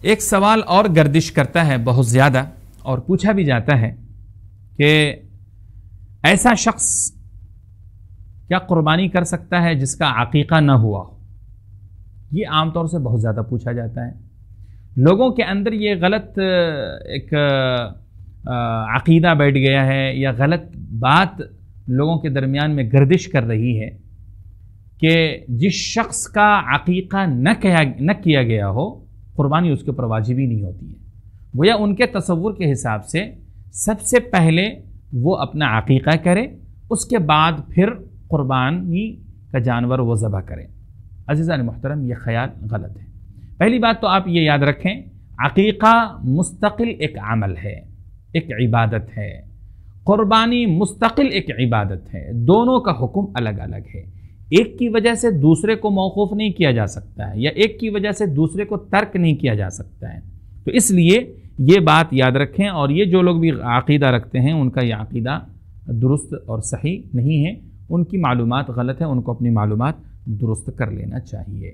ایک سوال اور گردش کرتا ہے بہت زیادہ اور پوچھا بھی جاتا ہے کہ ایسا شخص کیا قربانی کر سکتا ہے جس کا عقیقہ نہ ہوا ہو؟ یہ عام طور سے بہت زیادہ پوچھا جاتا ہے. لوگوں کے اندر یہ غلط ایک عقیدہ بیٹھ گیا ہے یا غلط بات لوگوں کے درمیان میں گردش کر رہی ہے کہ جس شخص کا عقیقہ نہ کیا گیا ہو قربانی اس کے اوپر واجب ہی نہیں ہوتی ہے. گویا ان کے تصور کے حساب سے سب سے پہلے وہ اپنا عقیقہ کرے، اس کے بعد پھر قربانی کا جانور وہ ذبح کرے. عزیزان محترم، یہ خیال غلط ہے. پہلی بات تو آپ یہ یاد رکھیں، عقیقہ مستقل ایک عمل ہے، ایک عبادت ہے. قربانی مستقل ایک عبادت ہے. دونوں کا حکم الگ الگ ہے. ایک کی وجہ سے دوسرے کو موقوف نہیں کیا جا سکتا ہے یا ایک کی وجہ سے دوسرے کو ترک نہیں کیا جا سکتا ہے. تو اس لیے یہ بات یاد رکھیں، اور یہ جو لوگ بھی عقیدہ رکھتے ہیں ان کا یہ عقیدہ درست اور صحیح نہیں ہے، ان کی معلومات غلط ہے، ان کو اپنی معلومات درست کر لینا چاہیے.